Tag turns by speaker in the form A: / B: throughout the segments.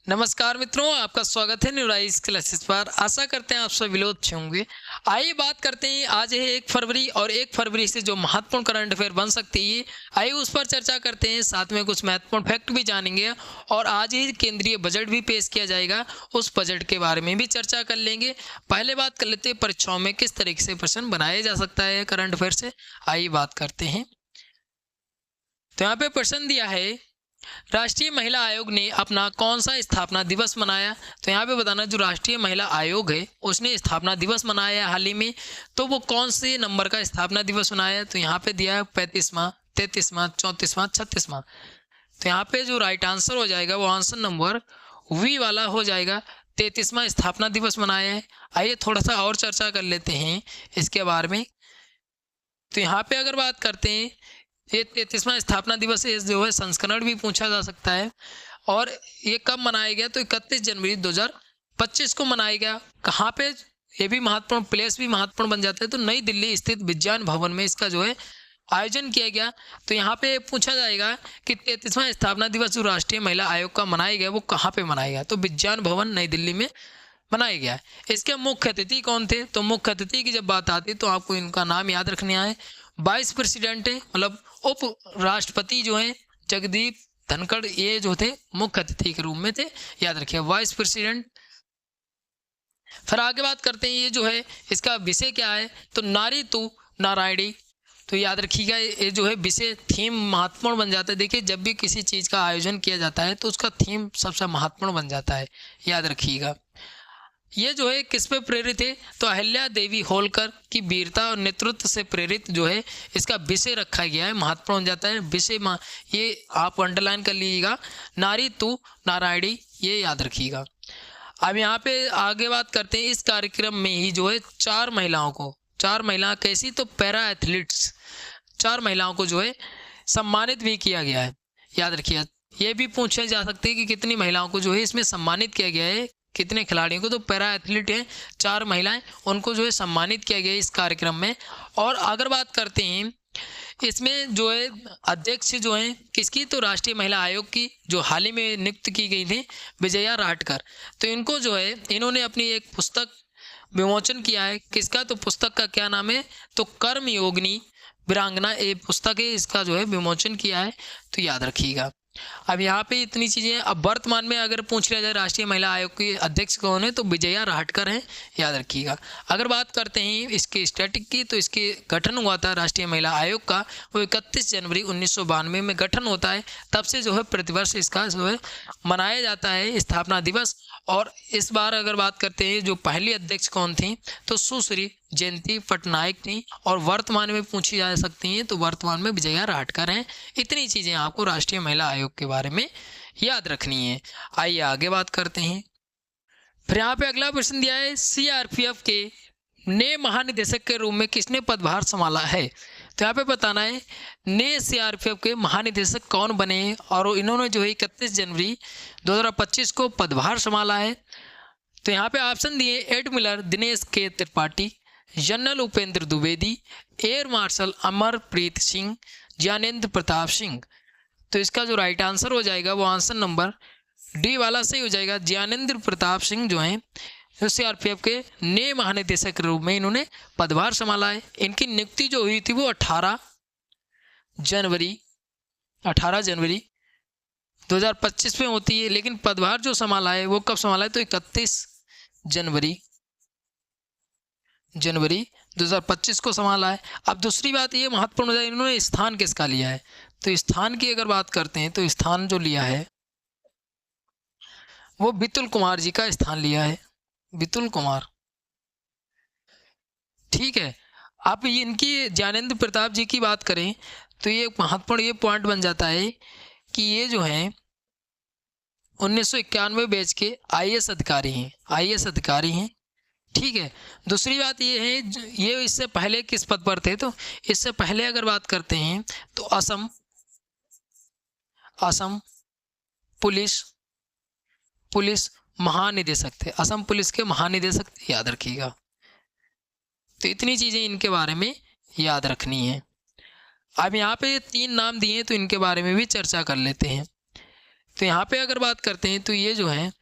A: नमस्कार मित्रों, आपका स्वागत है न्यूराइज क्लासेस पर। आशा करते हैं आप सभी लोग अच्छे होंगे। आइए बात करते हैं, आज है 1 फरवरी और 1 फरवरी से जो महत्वपूर्ण करंट अफेयर बन सकती है, आइए उस पर चर्चा करते हैं। साथ में कुछ महत्वपूर्ण फैक्ट भी जानेंगे और आज ही केंद्रीय बजट भी पेश किया जाएगा, उस बजट के बारे में भी चर्चा कर लेंगे। पहले बात कर लेते हैं परीक्षाओं में किस तरीके से प्रश्न बनाया जा सकता है करंट अफेयर से। आइए बात करते हैं। तो यहाँ पे प्रश्न दिया है, राष्ट्रीय महिला आयोग ने अपना कौन सा स्थापना दिवस मनाया। तो यहाँ पे बताना, जो राष्ट्रीय महिला आयोग है उसने स्थापना दिवस मनाया हाल ही में, तो वो कौन से नंबर का स्थापना दिवस मनाया। तो यहाँ पे दिया है 35वां, 33वां, 34वां, 36वां। तो यहाँ पे जो राइट आंसर हो जाएगा वो आंसर नंबर वी वाला हो जाएगा, 33वां स्थापना दिवस मनाया है। आइए थोड़ा सा और चर्चा कर लेते हैं इसके बारे में। तो यहाँ पे अगर बात करते हैं, ये 33वां स्थापना दिवस है, जो है संस्करण भी पूछा जा सकता है। और ये कब मनाया गया, तो 31 जनवरी 2025 को मनाया गया। कहाँ पे, ये भी महत्वपूर्ण, प्लेस भी महत्वपूर्ण बन जाता है। तो नई दिल्ली स्थित विज्ञान भवन में इसका जो है आयोजन किया गया। तो यहाँ पे पूछा जाएगा कि 33वां स्थापना दिवस जो राष्ट्रीय महिला आयोग का मनाया गया वो कहाँ पे मनाया गया। तो विज्ञान भवन नई दिल्ली में मनाया गया है। इसके मुख्य अतिथि कौन थे, तो मुख्य अतिथि की जब बात आती है तो आपको इनका नाम याद रखना है। वाइस प्रेसिडेंट है, मतलब उप राष्ट्रपति जो हैं जगदीप धनखड़, ये जो थे मुख्य अतिथि के रूप में थे, याद रखिए वाइस प्रेसिडेंट। फिर आगे बात करते हैं, ये जो है इसका विषय क्या है, तो नारी तू नारायणी। तो याद रखिएगा, ये जो है विषय थीम महत्वपूर्ण बन जाता है। देखिए जब भी किसी चीज़ का आयोजन किया जाता है तो उसका थीम सबसे महत्वपूर्ण बन जाता है, याद रखिएगा। ये जो है किस पे प्रेरित है, तो अहिल्या देवी होलकर की वीरता और नेतृत्व से प्रेरित जो है इसका विषय रखा गया है, महत्वपूर्ण हो जाता है विषय। ये आप अंडरलाइन कर लीजिएगा, नारी तू नारायणी, ये याद रखिएगा। अब यहाँ पे आगे बात करते हैं, इस कार्यक्रम में ही जो है चार महिला कैसी, तो पैरा एथलीट्स, 4 महिलाओं को जो है सम्मानित भी किया गया है, याद रखिए। ये भी पूछा जा सकता है कि कितनी महिलाओं को जो है इसमें सम्मानित किया गया है, कितने खिलाड़ियों को, तो पैरा एथलीट हैं 4 महिलाएं, उनको जो है सम्मानित किया गया है इस कार्यक्रम में। और अगर बात करते हैं इसमें जो है अध्यक्ष जो हैं किसकी, तो राष्ट्रीय महिला आयोग की, जो हाल ही में नियुक्त की गई थी, विजया राहटकर। तो इनको जो है इन्होंने अपनी एक पुस्तक विमोचन किया है, किसका, तो पुस्तक का क्या नाम है, तो कर्मयोगिनी वीरांगना, ये पुस्तक है, इसका जो है विमोचन किया है, तो याद रखिएगा। अब यहाँ पे इतनी चीज़ें। अब वर्तमान में अगर पूछ लिया जाए राष्ट्रीय महिला आयोग के अध्यक्ष कौन है, तो विजया राहटकर हैं, याद रखिएगा। अगर बात करते हैं इसके स्टैटिक की, तो इसके गठन हुआ था राष्ट्रीय महिला आयोग का, वो 31 जनवरी 1992 में गठन होता है। तब से जो है प्रतिवर्ष इसका जो है मनाया जाता है स्थापना दिवस। और इस बार अगर बात करते हैं जो पहली अध्यक्ष कौन थी, तो सुश्री जयंती पटनायक थी। और वर्तमान में पूछी जा सकती हैं, तो वर्तमान में विजया राहटकर हैं। इतनी चीज़ें आपको राष्ट्रीय महिला आयोग के बारे में याद रखनी है। आइए आगे बात करते हैं। फिर यहाँ पे अगला प्रश्न दिया है, सीआरपीएफ के नए महानिदेशक के रूप में किसने पदभार संभाला है। तो यहाँ पे बताना है नए सीआरपीएफ के महानिदेशक कौन बने हैं, और इन्होंने जो है 31 जनवरी 2025 को पदभार संभाला है। तो यहाँ पे ऑप्शन दिए, एडमिरल दिनेश के Tripathi, general Upendra Dwivedi, air marshal Amarpreet Singh, Gyanendra Pratap Singh. तो इसका जो राइट आंसर हो जाएगा वो आंसर नंबर डी वाला सही हो जाएगा। ज्ञानेंद्र प्रताप सिंह जो हैं सीआरपीएफ के नए महानिदेशक के रूप में इन्होंने पदभार संभाला है। इनकी नियुक्ति जो हुई थी वो 18 जनवरी 2025 में होती है, लेकिन पदभार जो संभाला है वो कब संभाला है, तो 31 जनवरी 2025 को संभाला है। अब दूसरी बात ये महत्वपूर्ण हो जाए, इन्होंने स्थान किसका लिया है। तो स्थान की अगर बात करते हैं, तो स्थान जो लिया है वो बितुल कुमार जी का स्थान लिया है, बितुल कुमार, ठीक है। आप इनकी ज्ञानेंद्र प्रताप जी की बात करें तो ये महत्वपूर्ण ये पॉइंट बन जाता है कि ये जो हैं 1991 बैच के आईएएस अधिकारी हैं, ठीक है। दूसरी बात ये है, ये इससे पहले किस पद पर थे, तो इससे पहले अगर बात करते हैं तो असम पुलिस महानिदेशक थे, असम पुलिस के महानिदेशक थे, याद रखिएगा। तो इतनी चीज़ें इनके बारे में याद रखनी है। अब यहाँ पे 3 नाम दिए तो इनके बारे में भी चर्चा कर लेते हैं। तो यहाँ पे अगर बात करते हैं तो ये जो है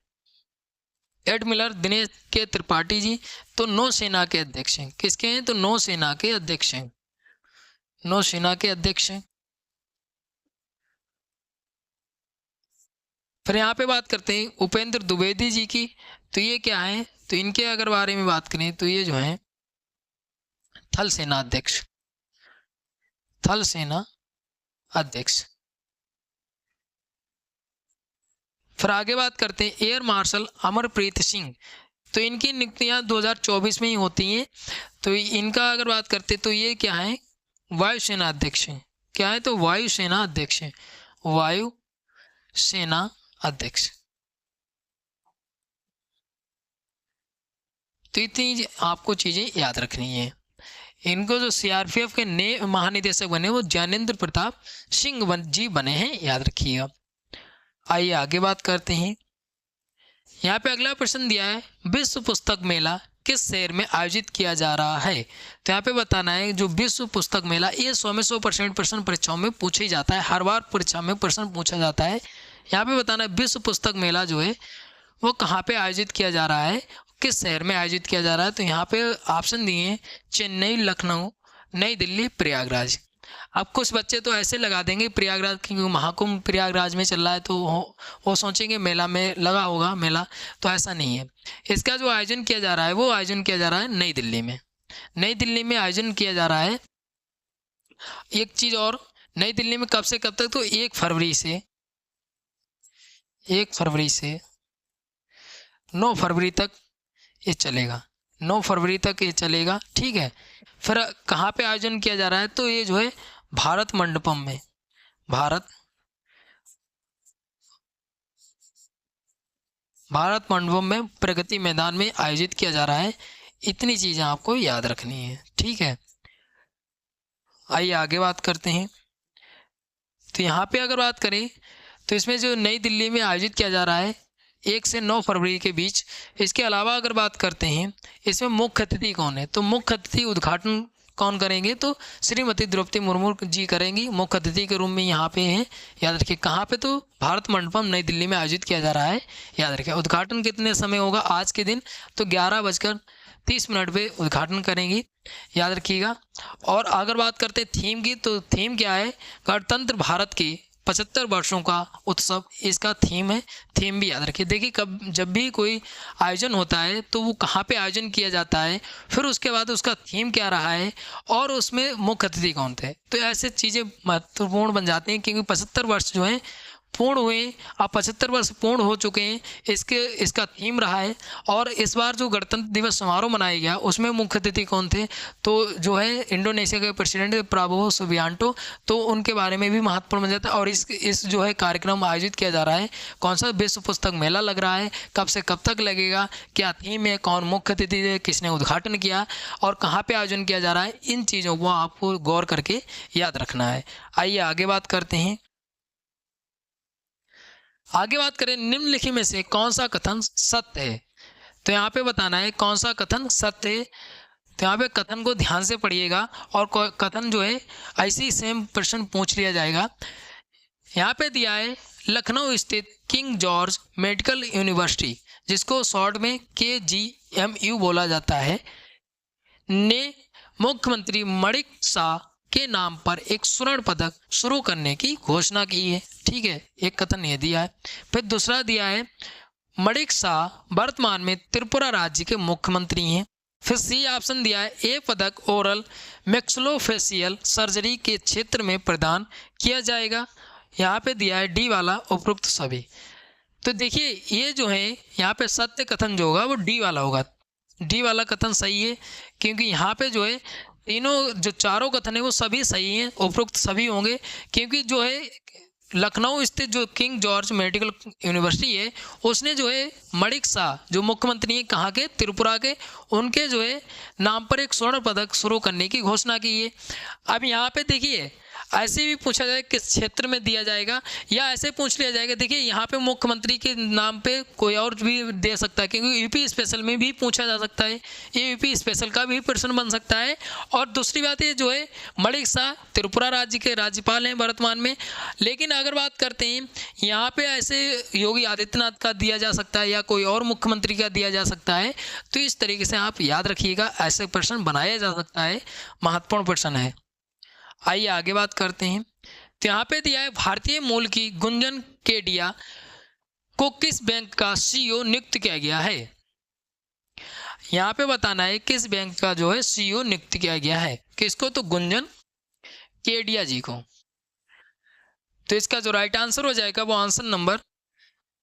A: एडमिरल दिनेश के त्रिपाठी जी, तो नौसेना के अध्यक्ष हैं। किसके हैं? तो नौसेना के अध्यक्ष हैं, नौसेना के अध्यक्ष हैं। फिर यहाँ पे बात करते हैं उपेंद्र द्विवेदी जी की, तो ये क्या है? तो इनके अगर बारे में बात करें तो ये जो है थल सेना अध्यक्ष, थल सेना अध्यक्ष। फिर आगे बात करते हैं एयर मार्शल अमरप्रीत सिंह, तो इनकी नियुक्तियां 2024 में ही होती हैं। तो इनका अगर बात करते तो ये क्या है? वायुसेना अध्यक्ष हैं। क्या है? तो वायुसेना अध्यक्ष हैं, वायु सेना अध्यक्ष। तो इतनी आपको चीजें याद रखनी है। इनको जो सीआरपीएफ के नए महानिदेशक बने वो ज्ञानेंद्र प्रताप सिंह जी बने हैं, याद रखिएगा। आइए आगे बात करते हैं। यहाँ पे अगला प्रश्न दिया है विश्व पुस्तक मेला किस शहर में आयोजित किया जा रहा है? तो यहाँ पे बताना है जो विश्व पुस्तक मेला, ये 100% प्रश्न परीक्षाओं में पूछा ही जाता है, हर बार परीक्षा में प्रश्न पूछा जाता है। यहाँ पे बताना है विश्व पुस्तक मेला जो है वो कहाँ पे आयोजित किया जा रहा है, किस शहर में आयोजित किया जा रहा है? तो यहाँ पे ऑप्शन दिए हैं चेन्नई, लखनऊ, नई दिल्ली, प्रयागराज। अब कुछ बच्चे तो ऐसे लगा देंगे प्रयागराज, क्योंकि महाकुंभ प्रयागराज में चल रहा है तो वो सोचेंगे मेला में लगा होगा मेला, तो ऐसा नहीं है। इसका जो आयोजन किया जा रहा है वो आयोजन किया जा रहा है नई दिल्ली में, नई दिल्ली में आयोजन किया जा रहा है। एक चीज़ और, नई दिल्ली में कब से कब तक? तो 1 फरवरी से 9 फरवरी तक ये चलेगा, 9 फरवरी तक ये चलेगा, ठीक है। फिर कहाँ पे आयोजन किया जा रहा है? तो ये जो है भारत मंडपम में, भारत मंडपम में प्रगति मैदान में आयोजित किया जा रहा है। इतनी चीज़ें आपको याद रखनी है, ठीक है। आइए आगे बात करते हैं। तो यहाँ पे अगर बात करें तो इसमें जो नई दिल्ली में आयोजित किया जा रहा है 1 से 9 फरवरी के बीच। इसके अलावा अगर बात करते हैं इसमें मुख्य अतिथि कौन है? तो मुख्य अतिथि उद्घाटन कौन करेंगे? तो श्रीमती द्रौपदी मुर्मू जी करेंगी, मुख्य अतिथि के रूम में यहाँ पे हैं, याद रखिए। कहाँ पे? तो भारत मंडपम नई दिल्ली में आयोजित किया जा रहा है, याद रखिए। उद्घाटन कितने समय होगा आज के दिन? तो 11:30 पे उद्घाटन करेंगी, याद रखिएगा। और अगर बात करते हैं थीम की, तो थीम क्या है? गणतंत्र भारत की 75 वर्षों का उत्सव, इसका थीम है। थीम भी याद रखिए। देखिए कब जब भी कोई आयोजन होता है तो वो कहाँ पे आयोजन किया जाता है, फिर उसके बाद उसका थीम क्या रहा है और उसमें मुख्य अतिथि कौन थे, तो ऐसे चीज़ें महत्वपूर्ण बन जाती हैं। क्योंकि 75 वर्ष जो हैं पूर्ण हुए, अब 75 वर्ष पूर्ण हो चुके हैं, इसका थीम रहा है। और इस बार जो गणतंत्र दिवस समारोह मनाया गया उसमें मुख्य अतिथि कौन थे? तो जो है इंडोनेशिया के प्रेसिडेंट प्राबोवो सुबियांटो, तो उनके बारे में भी महत्वपूर्ण बन जाता है। और इस जो है कार्यक्रम आयोजित किया जा रहा है, कौन सा विश्व पुस्तक मेला लग रहा है, कब से कब तक लगेगा, क्या थीम है, कौन मुख्य अतिथि है, किसने उद्घाटन किया और कहाँ पर आयोजन किया जा रहा है, इन चीज़ों को आपको गौर करके याद रखना है। आइए आगे बात करते हैं। आगे बात करें निम्नलिखित में से कौन सा कथन सत्य है? तो यहाँ पे बताना है कौन सा कथन सत्य है। तो यहाँ पे कथन को ध्यान से पढ़िएगा और कथन जो है ऐसे ही सेम प्रश्न पूछ लिया जाएगा। यहाँ पे दिया है लखनऊ स्थित किंग जॉर्ज मेडिकल यूनिवर्सिटी, जिसको शॉर्ट में KGMU बोला जाता है, ने मुख्यमंत्री माणिक शाह के नाम पर एक स्वर्ण पदक शुरू करने की घोषणा की है, ठीक है। एक कथन ये दिया है। फिर दूसरा दिया है माणिक शाह वर्तमान में त्रिपुरा राज्य के मुख्यमंत्री हैं। फिर सी ऑप्शन दिया है ये पदक ओरल मैक्सिलोफेशियल सर्जरी के क्षेत्र में प्रदान किया जाएगा। यहाँ पे दिया है डी वाला उपरोक्त सभी। तो देखिए ये जो है यहाँ पे सत्य कथन जो होगा वो डी वाला होगा, डी वाला कथन सही है। क्योंकि यहाँ पे जो है तीनों जो चारों कथन है वो सभी सही हैं, उपरोक्त सभी होंगे। क्योंकि जो है लखनऊ स्थित जो किंग जॉर्ज मेडिकल यूनिवर्सिटी है उसने जो है माणिक शाह जो मुख्यमंत्री हैं कहाँ के? त्रिपुरा के, उनके जो है नाम पर एक स्वर्ण पदक शुरू करने की घोषणा की है। अब यहाँ पे देखिए ऐसे भी पूछा जाए किस क्षेत्र में दिया जाएगा, या ऐसे पूछ लिया जाएगा। देखिए यहाँ पे मुख्यमंत्री के नाम पे कोई और भी दे सकता है, क्योंकि यूपी स्पेशल में भी पूछा जा सकता है, ये यूपी स्पेशल का भी प्रश्न बन सकता है। और दूसरी बात ये जो है मणिक शाह त्रिपुरा राज्य के राज्यपाल हैं वर्तमान में। लेकिन अगर बात करते हैं यहाँ पे ऐसे योगी आदित्यनाथ का दिया जा सकता है या कोई और मुख्यमंत्री का दिया जा सकता है। तो इस तरीके से आप याद रखिएगा, ऐसे प्रश्न बनाया जा सकता है, महत्वपूर्ण प्रश्न है। आइए आगे बात करते हैं। तो यहाँ पे दिया है भारतीय मूल की गुंजन केडिया को किस बैंक का सीईओ नियुक्त किया गया है। यहाँ पे बताना है किस बैंक का जो है सीईओ नियुक्त किया गया है, किसको, तो गुंजन केडिया जी को। तो इसका जो राइट आंसर हो जाएगा वो आंसर नंबर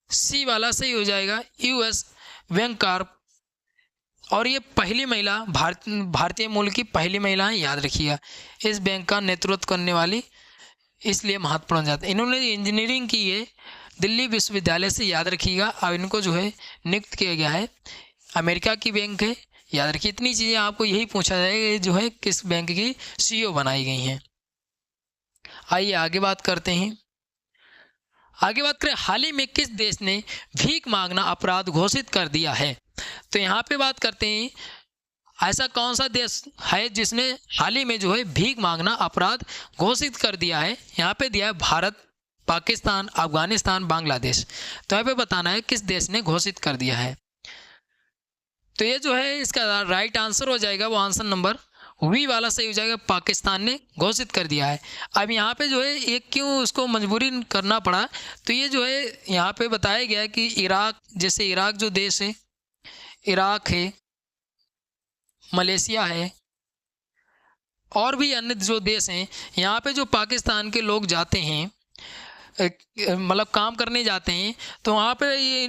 A: सी वाला सही हो जाएगा, यूएस बैंक कार्प। और ये पहली महिला भारतीय मूल की पहली महिला है, याद रखिएगा, इस बैंक का नेतृत्व करने वाली, इसलिए महत्वपूर्ण जाता है। इन्होंने इंजीनियरिंग की है दिल्ली विश्वविद्यालय से, याद रखिएगा। अब इनको जो है नियुक्त किया गया है, अमेरिका की बैंक है, याद रखिए। इतनी चीज़ें आपको यही पूछा जाएगा जो है किस बैंक की सीईओ बनाई गई हैं। आइए आगे बात करते हैं। आगे बात करें, हाल ही में किस देश ने भीख मांगना अपराध घोषित कर दिया है। तो यहाँ पे बात करते हैं ऐसा कौन सा देश है जिसने हाल ही में जो है भीख मांगना अपराध घोषित कर दिया है। यहाँ पे दिया है भारत, पाकिस्तान, अफगानिस्तान, बांग्लादेश। तो यहाँ पे बताना है किस देश ने घोषित कर दिया है। तो ये जो है इसका राइट आंसर हो जाएगा वो आंसर नंबर वी वाला सही हो जाएगा, पाकिस्तान ने घोषित कर दिया है। अब यहाँ पे जो है एक क्यों उसको मजबूरी करना पड़ा, तो ये जो है यहाँ पे बताया गया है कि इराक, जैसे इराक जो देश है, इराक है, मलेशिया है और भी अन्य जो देश हैं, यहाँ पे जो पाकिस्तान के लोग जाते हैं, मतलब काम करने जाते हैं, तो वहाँ पे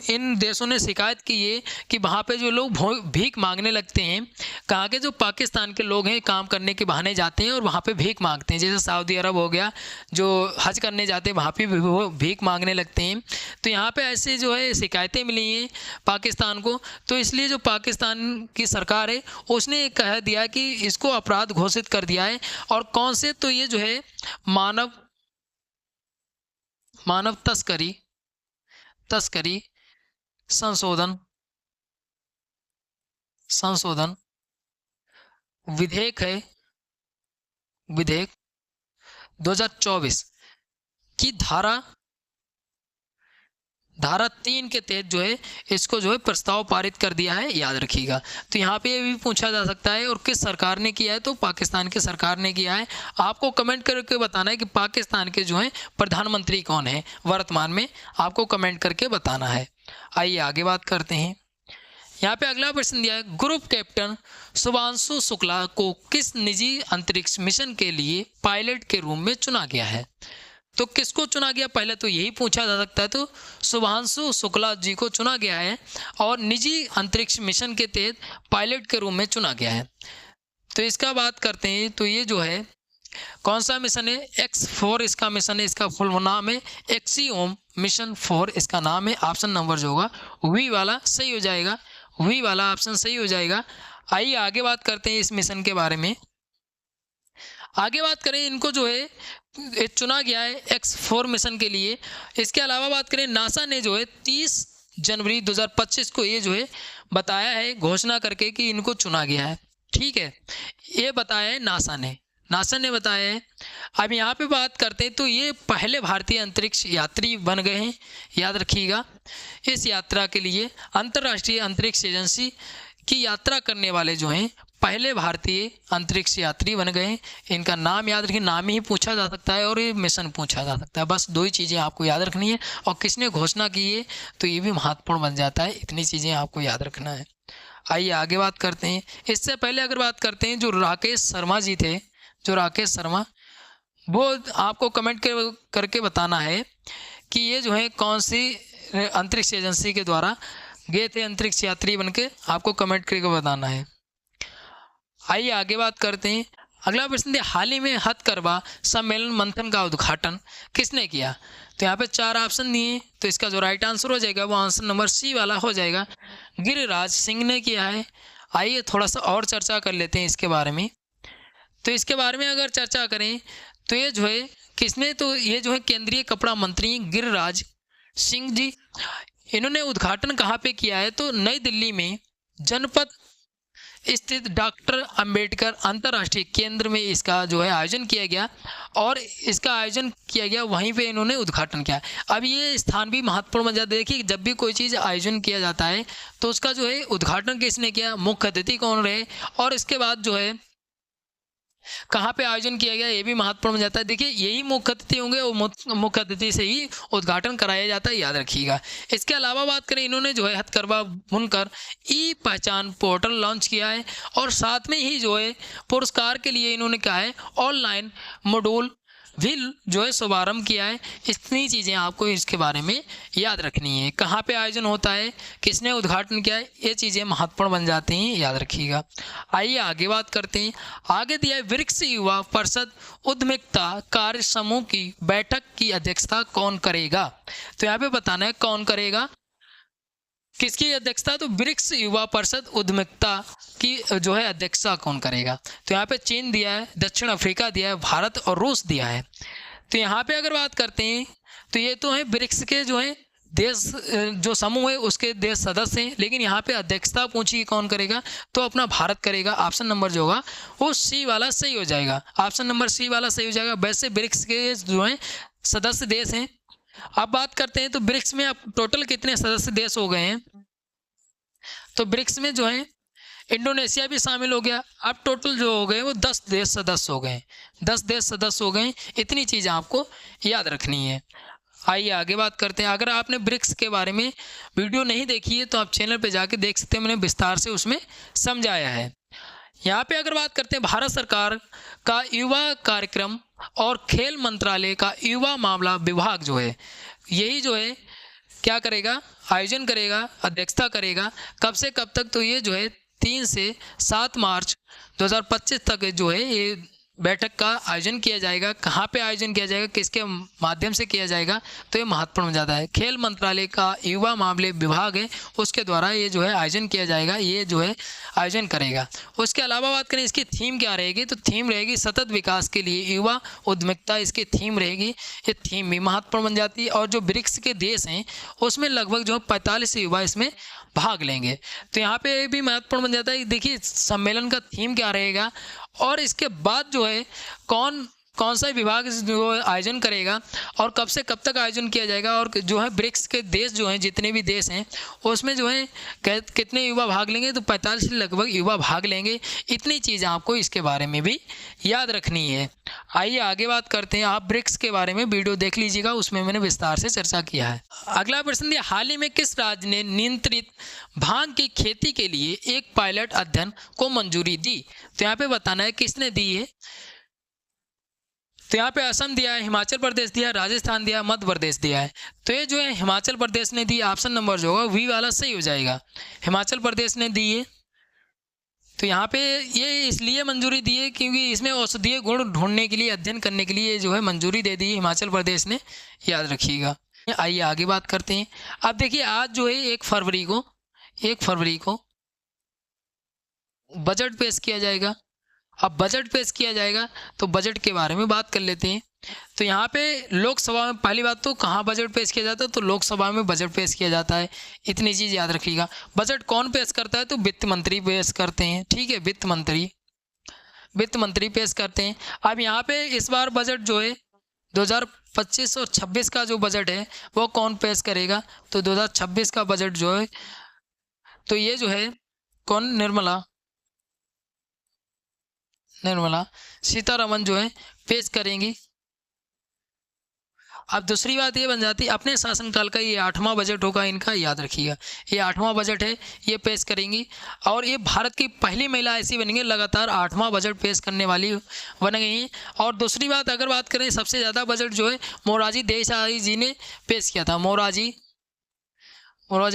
A: इन देशों ने शिकायत की है कि वहाँ पे जो लोग भीख मांगने लगते हैं, कहाँ के जो पाकिस्तान के लोग हैं काम करने के बहाने जाते हैं और वहाँ पे भीख मांगते हैं। जैसे सऊदी अरब हो गया, जो हज करने जाते हैं वहाँ पे वो भीख मांगने लगते हैं। तो यहाँ पे ऐसे जो है शिकायतें मिली हैं पाकिस्तान को, तो इसलिए जो पाकिस्तान की सरकार है उसने कह दिया कि इसको अपराध घोषित कर दिया है। और कौन से, तो ये जो है मानव तस्करी संशोधन विधेयक है, विधेयक 2024 की धारा 3 के तहत जो है इसको जो है प्रस्ताव पारित कर दिया है, याद रखिएगा। तो यहाँ पे ये भी पूछा जा सकता है और किस सरकार ने किया है, तो पाकिस्तान की सरकार ने किया है। आपको कमेंट करके बताना है कि पाकिस्तान के जो है प्रधानमंत्री कौन है वर्तमान में, आपको कमेंट करके बताना है। आइए आगे बात करते हैं। यहाँ पे अगला प्रश्न दिया है, ग्रुप कैप्टन शुभांशु शुक्ला को किस निजी अंतरिक्ष मिशन के लिए पायलट के रूप में चुना गया है। तो किसको चुना गया, पहले तो यही पूछा जा सकता है। तो शुभांशु शुक्ला जी को चुना गया है और निजी अंतरिक्ष मिशन के तहत पायलट के रूप में चुना गया है। तो इसका बात करते हैं, तो ये जो है कौन सा मिशन है, X4 इसका मिशन है, इसका फुल नाम है एक्सियोम मिशन 4 इसका नाम है। ऑप्शन नंबर जो होगा वी वाला सही हो जाएगा, वी वाला ऑप्शन सही हो जाएगा। आइए आगे बात करते हैं इस मिशन के बारे में। आगे बात करें, इनको जो है चुना गया है X4 मिशन के लिए। इसके अलावा बात करें, नासा ने जो है 30 जनवरी 2025 को ये जो है बताया है घोषणा करके कि इनको चुना गया है। ठीक है, ये बताया है नासा ने बताया है। अब यहाँ पे बात करते हैं, तो ये पहले भारतीय अंतरिक्ष यात्री बन गए हैं, याद रखिएगा। इस यात्रा के लिए अंतर्राष्ट्रीय अंतरिक्ष एजेंसी की यात्रा करने वाले जो हैं पहले भारतीय अंतरिक्ष यात्री बन गए। इनका नाम याद रखिए, नाम ही पूछा जा सकता है और ये मिशन पूछा जा सकता है। बस 2 ही चीज़ें आपको याद रखनी है, और किसने घोषणा की है तो ये भी महत्वपूर्ण बन जाता है। इतनी चीज़ें आपको याद रखना है। आइए आगे बात करते हैं। इससे पहले अगर बात करते हैं, जो राकेश शर्मा जी थे, जो राकेश शर्मा, वो आपको कमेंट करके बताना है कि ये जो है कौन सी अंतरिक्ष एजेंसी के द्वारा गए थे अंतरिक्ष यात्री बनके, आपको कमेंट करके बताना है। आइए आगे बात करते हैं। अगला प्रश्न है, हाल ही में हथकरघा सम्मेलन मंथन का उद्घाटन किसने किया। तो यहाँ पे 4 ऑप्शन दिए, तो इसका जो राइट आंसर हो जाएगा वो आंसर नंबर सी वाला हो जाएगा, गिरिराज सिंह ने किया है। आइए थोड़ा सा और चर्चा कर लेते हैं इसके बारे में। तो इसके बारे में अगर चर्चा करें तो ये जो है किसने, तो ये जो है केंद्रीय कपड़ा मंत्री गिरिराज सिंह जी, इन्होंने उद्घाटन कहाँ पे किया है, तो नई दिल्ली में जनपद स्थित डॉक्टर अंबेडकर अंतर्राष्ट्रीय केंद्र में इसका जो है आयोजन किया गया, और इसका आयोजन किया गया वहीं पे इन्होंने उद्घाटन किया। अब ये स्थान भी महत्वपूर्ण बन जाता है। देखिए जब भी कोई चीज़ आयोजन किया जाता है तो उसका जो है उद्घाटन किसने किया, मुख्य अतिथि कौन रहे, और इसके बाद जो है कहाँ पे आयोजन किया गया, ये भी महत्वपूर्ण बन जाता है। देखिए यही मुख्य अतिथि होंगे और मुख्य अतिथि से ही उद्घाटन कराया जाता है, याद रखिएगा। इसके अलावा बात करें, इन्होंने जो है हथकरघा बुनकर ई पहचान पोर्टल लॉन्च किया है, और साथ में ही जो है पुरस्कार के लिए इन्होंने क्या है ऑनलाइन मॉड्यूल भी जो है शुभारंभ किया है। इतनी चीज़ें आपको इसके बारे में याद रखनी है। कहाँ पे आयोजन होता है, किसने उद्घाटन किया है, ये चीज़ें महत्वपूर्ण बन जाती हैं, याद रखिएगा। आइए आगे बात करते हैं। आगे दिया है ब्रिक्स युवा परिषद उद्यमिता कार्य समूह की बैठक की अध्यक्षता कौन करेगा। तो यहाँ पे बताना है कौन करेगा, किसकी अध्यक्षता, तो ब्रिक्स युवा परिषद उद्यमिता की जो है अध्यक्षता कौन करेगा। तो यहाँ पे चीन दिया है, दक्षिण अफ्रीका दिया है, भारत और रूस दिया है। तो यहाँ पे अगर बात करते हैं तो ये तो है ब्रिक्स के जो है देश, जो समूह है उसके देश सदस्य हैं, लेकिन यहाँ पे अध्यक्षता पूछी कौन करेगा, तो अपना भारत करेगा। ऑप्शन नंबर जो होगा वो सी वाला सही हो जाएगा, ऑप्शन नंबर सी वाला सही हो जाएगा। वैसे ब्रिक्स के जो है सदस्य देश हैं। अब बात करते हैं तो ब्रिक्स में अब टोटल कितने सदस्य देश हो गए हैं, तो ब्रिक्स में जो है इंडोनेशिया भी शामिल हो गया। अब टोटल जो हो गए वो 10 देश सदस्य हो गए, 10 देश सदस्य हो गए। इतनी चीज़ें आपको याद रखनी है। आइए आगे बात करते हैं। अगर आपने ब्रिक्स के बारे में वीडियो नहीं देखी है तो आप चैनल पे जाके देख सकते हैं, मैंने विस्तार से उसमें समझाया है। यहाँ पे अगर बात करते हैं भारत सरकार का युवा कार्यक्रम और खेल मंत्रालय का युवा मामला विभाग जो है, यही जो है क्या करेगा, आयोजन करेगा, अध्यक्षता करेगा। कब से कब तक, तो ये जो है 3 से 7 मार्च 2025 तक जो है ये बैठक का आयोजन किया जाएगा। कहाँ पे आयोजन किया जाएगा, किसके माध्यम से किया जाएगा, तो ये महत्वपूर्ण हो जाता है। खेल मंत्रालय का युवा मामले विभाग है, उसके द्वारा ये जो है आयोजन किया जाएगा, ये जो है आयोजन करेगा। उसके अलावा बात करें इसकी थीम क्या रहेगी, तो थीम रहेगी सतत विकास के लिए युवा उद्यमिता, इसकी थीम रहेगी। ये थीम भी महत्वपूर्ण बन जाती है। और जो ब्रिक्स के देश हैं उसमें लगभग जो 45 युवा इसमें भाग लेंगे। तो यहाँ पे भी महत्वपूर्ण बन जाता है। देखिए सम्मेलन का थीम क्या रहेगा, और इसके बाद जो है कौन सा विभाग जो आयोजन करेगा, और कब से कब तक आयोजन किया जाएगा, और जो है ब्रिक्स के देश जो हैं, जितने भी देश हैं उसमें जो है कितने युवा भाग लेंगे, तो 45 लगभग युवा भाग लेंगे। इतनी चीज़ें आपको इसके बारे में भी याद रखनी है। आइए आगे बात करते हैं। आप ब्रिक्स के बारे में वीडियो देख लीजिएगा, उसमें मैंने विस्तार से चर्चा किया है। अगला प्रश्न दिया, हाल ही में किस राज्य ने नियंत्रित भांग की खेती के लिए एक पायलट अध्ययन को मंजूरी दी। तो यहाँ पे बताना है किसने दी है। तो यहाँ पे असम दिया है, हिमाचल प्रदेश दिया है, राजस्थान दिया है, मध्य प्रदेश दिया है। तो ये जो है हिमाचल प्रदेश ने दी, ऑप्शन नंबर जो होगा वी वाला सही हो जाएगा, हिमाचल प्रदेश ने दी है। तो यहाँ पे ये इसलिए मंजूरी दी है क्योंकि इसमें औषधीय गुण ढूंढने के लिए, अध्ययन करने के लिए जो है मंजूरी दे दी है हिमाचल प्रदेश ने, याद रखिएगा। आइए आगे बात करते हैं। अब देखिए आज जो है 1 फरवरी को बजट पेश किया जाएगा। अब बजट पेश किया जाएगा तो बजट के बारे में बात कर लेते हैं। तो यहाँ पे लोकसभा में पहली बात तो कहाँ बजट पेश किया जाता है, तो लोकसभा में बजट पेश किया जाता है। इतनी चीज़ याद रखिएगा। बजट कौन पेश करता है, तो वित्त मंत्री पेश करते हैं, ठीक है, वित्त मंत्री पेश करते हैं। अब यहाँ पे इस बार बजट जो है 2025 और 26 का जो बजट है वो कौन पेश करेगा, तो 2026 का बजट जो है तो ये जो है कौन, निर्मला सीतारमन जो है पेश करेंगी। अब दूसरी बात ये बन जाती है अपने शासनकाल का ये 8वां बजट होगा इनका, याद रखिएगा ये 8वां बजट है, ये पेश करेंगी। और ये भारत की पहली महिला ऐसी बनेंगी लगातार 8वां बजट पेश करने वाली बन गई हैं। और दूसरी बात अगर बात करें सबसे ज़्यादा बजट जो है मोरारजी देसाई जी ने पेश किया था, मोरारजी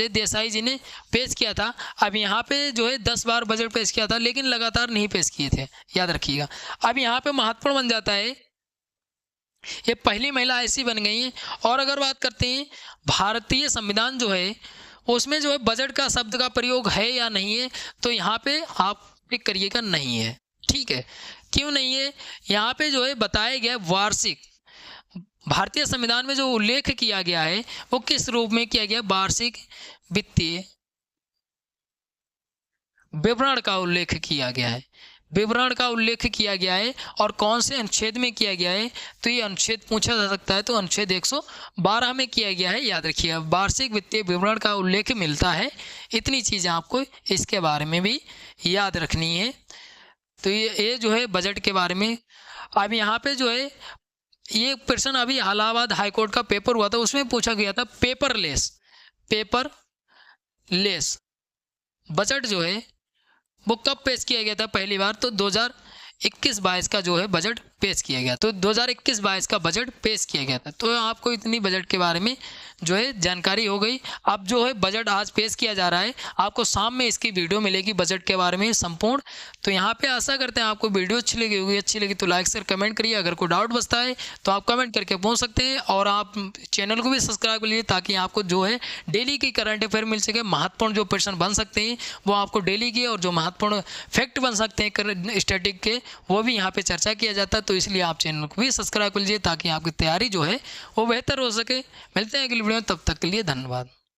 A: देसाई जी ने पेश किया था। अब यहाँ पे जो है 10 बार बजट पेश किया था, लेकिन लगातार नहीं पेश किए थे, याद रखिएगा। अब यहाँ पे महत्वपूर्ण बन जाता है ये पहली महिला ऐसी बन गई है। और अगर बात करते हैं भारतीय संविधान जो है उसमें जो है बजट का शब्द का प्रयोग है या नहीं है, तो यहाँ पे आप टिक करिएगा नहीं है, ठीक है। क्यों नहीं है? यहाँ पे जो है बताया गया वार्षिक, भारतीय संविधान में जो उल्लेख किया गया है वो किस रूप में किया गया? वार्षिक वित्तीय विवरण का उल्लेख किया गया है, विवरण का उल्लेख किया गया है। और कौन से अनुच्छेद में किया गया है? तो ये अनुच्छेद पूछा जा सकता है, तो अनुच्छेद 112 में किया गया है। याद रखिए, वार्षिक वित्तीय विवरण का उल्लेख मिलता है। इतनी चीज़ें आपको इसके बारे में भी याद रखनी है। तो ये जो है बजट के बारे में। अब यहाँ पे जो है ये प्रश्न अभी इलाहाबाद हाईकोर्ट का पेपर हुआ था, उसमें पूछा गया था पेपरलेस बजट जो है वो कब पेश किया गया था पहली बार? तो 2021-22 का जो है बजट पेश किया गया, तो 2021-22 का बजट पेश किया गया था। तो आपको इतनी बजट के बारे में जो है जानकारी हो गई। अब जो है बजट आज पेश किया जा रहा है, आपको शाम में इसकी वीडियो मिलेगी बजट के बारे में संपूर्ण। तो यहाँ पे आशा करते हैं आपको वीडियो अच्छी लगी होगी। अच्छी लगी तो लाइक शेयर कमेंट करिए। अगर कोई डाउट बचता है तो आप कमेंट करके पूछ सकते हैं, और आप चैनल को भी सब्सक्राइब कर लीजिए ताकि आपको जो है डेली की करंट अफेयर मिल सके। महत्वपूर्ण जो प्रश्न बन सकते हैं वो आपको डेली के, और जो महत्वपूर्ण फैक्ट बन सकते हैं स्टैटिक के, वो भी यहाँ पे चर्चा किया जाता है। तो इसलिए आप चैनल को भी सब्सक्राइब कर लीजिए ताकि आपकी तैयारी जो है वो बेहतर हो सके। मिलते हैं अगली वीडियो में, तब तक के लिए धन्यवाद।